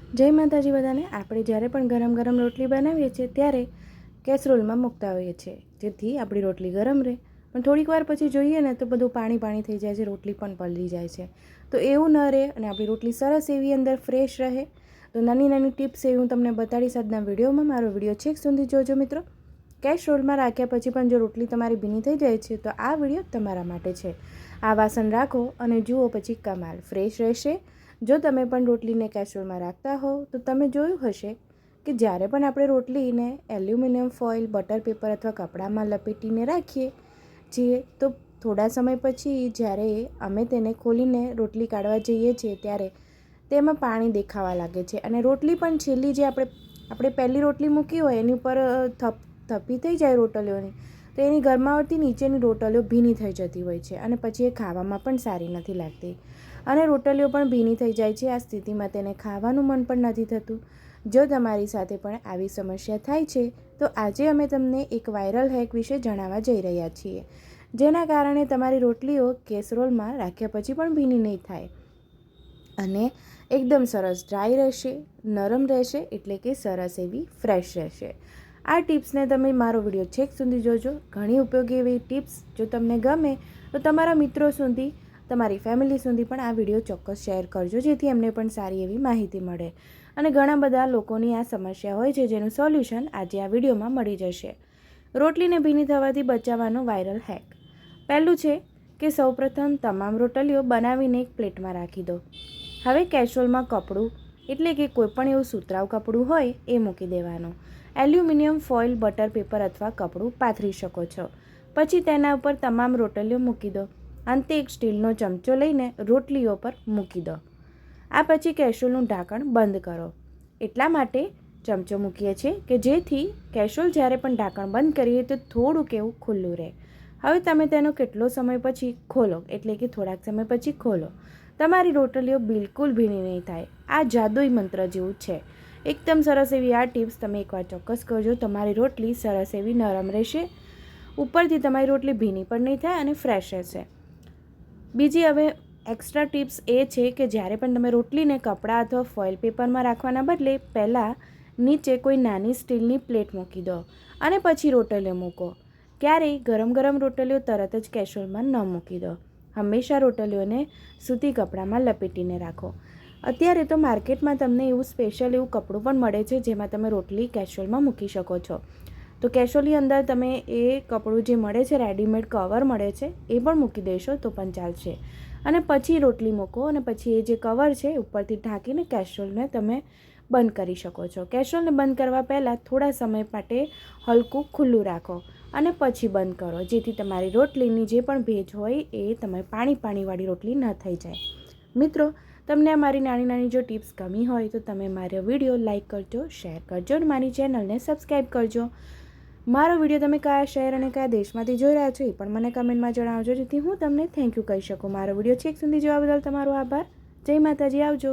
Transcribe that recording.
જય માતાજી બધાને। આપણે જ્યારે પણ ગરમ ગરમ રોટલી બનાવીએ છીએ ત્યારે કેસરોલમાં મૂકતા હોઈએ છીએ જેથી આપણી રોટલી ગરમ રહે, પણ થોડીક વાર પછી જોઈએ ને તો બધું પાણી પાણી થઈ જાય છે, રોટલી પણ પલળી જાય છે। તો એવું ન રહે અને આપણી રોટલી સરસ એવી અંદર ફ્રેશ રહે તો નાની નાની ટિપ્સ એવી હું તમને બતાડીશ આજના વિડીયોમાં। મારો વિડીયો છેક સુધી જોજો મિત્રો। કેસરોલમાં રાખ્યા પછી પણ જો રોટલી તમારી ભીની થઈ જાય છે તો આ વિડીયો તમારા માટે છે। આ વાસણ રાખો અને જુઓ પછી કમાલ ફ્રેશ રહેશે। જો તમે પણ રોટલીને કેસરોલમાં રાખતા હો તો તમે જોયું હશે કે જ્યારે પણ આપણે રોટલીને એલ્યુમિનિયમ ફોઇલ, બટર પેપર અથવા કપડામાં લપેટીને રાખીએ છીએ તો થોડા સમય પછી જ્યારે અમે તેને ખોલીને રોટલી કાઢવા જઈએ છીએ ત્યારે તેમાં પાણી દેખાવા લાગે છે અને રોટલી પણ છેલ્લી જે આપણે પહેલી રોટલી મૂકી હોય એની ઉપર થપ્પી થઈ જાય રોટલીઓની તો એની ગરમાવટથી નીચેની રોટલીઓ ભીની થઈ જતી હોય છે અને પછી એ ખાવામાં પણ સારી નથી લાગતી અને રોટલીઓ પણ ભીની થઈ જાય છે। આ સ્થિતિમાં તેને ખાવાનું મન પણ નથી થતું। જો તમારી સાથે પણ આવી સમસ્યા થાય છે તો આજે અમે તમને એક વાયરલ હેક વિશે જણાવવા જઈ રહ્યા છીએ જેના કારણે તમારી રોટલીઓ કેસરોલમાં રાખ્યા પછી પણ ભીની નહીં થાય અને એકદમ સરસ ડ્રાય રહેશે, નરમ રહેશે, એટલે કે સરસ એવી ફ્રેશ રહેશે। આ ટિપ્સને તમે મારો વિડીયો છેક સુધી જોજો। ઘણી ઉપયોગી એવી ટિપ્સ જો તમને ગમે તો તમારા મિત્રો સુધી, તમારી ફેમિલી સુધી પણ આ વિડીયો ચોક્કસ શેર કરજો જેથી એમને પણ સારી એવી માહિતી મળે અને ઘણા બધા લોકોની આ સમસ્યા હોય છે જેનું સોલ્યુશન આજે આ વિડીયોમાં મળી જશે। રોટલીને ભીની થવાથી બચાવવાનો વાયરલ હેક। પહેલું છે કે સૌપ્રથમ તમામ રોટલીઓ બનાવીને એક પ્લેટમાં રાખી દો। હવે કેસરોલમાં કપડું એટલે કે કોઈપણ એવું સુતરાઉ કપડું હોય એ મૂકી દેવાનું। એલ્યુમિનિયમ ફોઇલ, બટર પેપર અથવા કપડું પાથરી શકો છો। પછી તેના ઉપર તમામ રોટલીઓ મૂકી દો। અંતે એક સ્ટીલનો ચમચો લઈને રોટલીઓ પર મૂકી દો। આ પછી કેસરોલનું ઢાંકણ બંધ કરો। એટલા માટે ચમચો મૂકીએ છીએ કે જેથી કેસરોલ જ્યારે પણ ઢાંકણ બંધ કરીએ તો થોડુંક એવું ખુલ્લું રહે। હવે તમે તેનો કેટલો સમય પછી ખોલો એટલે કે થોડાક સમય પછી ખોલો, તમારી રોટલીઓ બિલકુલ ભીની નહીં થાય। આ જાદુઈ મંત્ર જેવું છે। એકદમ સરસ એવી આ ટિપ્સ તમે એકવાર ચોક્કસ કરજો। તમારી રોટલી સરસ એવી નરમ રહેશે, ઉપરથી તમારી રોટલી ભીની પણ નહીં થાય અને ફ્રેશ રહેશે। બીજી હવે એક્સ્ટ્રા ટિપ્સ એ છે કે જ્યારે પણ તમે રોટલીને કપડાં અથવા ફોઇલ પેપરમાં રાખવાના બદલે પહેલાં નીચે કોઈ નાની સ્ટીલની પ્લેટ મૂકી દો અને પછી રોટલીઓ મૂકો। ક્યારેય ગરમ ગરમ રોટલીઓ તરત જ કેસરોલમાં ન મૂકી દો। હંમેશા રોટલીઓને સૂતી કપડામાં લપેટીને રાખો। અત્યારે તો માર્કેટમાં તમને એવું સ્પેશિયલ એવું કપડું પણ મળે છે જેમાં તમે રોટલી કેસરોલમાં મૂકી શકો છો। તો કેસરોલની અંદર તમે એ કપડું જે મળે છે, રેડીમેડ કવર મળે છે, એ પણ મૂકી દેશો તો પણ ચાલશે અને પછી રોટલી મૂકો અને પછી એ જે કવર છે ઉપરથી ઢાંકીને કેસરોલને તમે બંધ કરી શકો છો। કેસરોલને બંધ કરવા પહેલાં થોડા સમય માટે હલકું ખુલ્લું રાખો અને પછી બંધ કરો જેથી તમારી રોટલીની જે પણ ભેજ હોય એ તમે પાણીવાળી રોટલી ન થઈ જાય। મિત્રો, તમને મારી નાની નાની જો ટિપ્સ ગમી હોય તો તમે મારો વિડીયો લાઇક કરજો, શેર કરજો અને મારી ચેનલને સબસ્ક્રાઈબ કરજો। મારો વિડીયો તમે કયા શહેર અને કયા દેશમાંથી જોઈ રહ્યા છો એ પણ મને કમેન્ટમાં જણાવજો જેથી હું તમને થેન્ક યુ કહી શકું। મારો વિડીયો છેક સુધી જોવા બદલ તમારો આભાર। જય માતાજી, આવજો।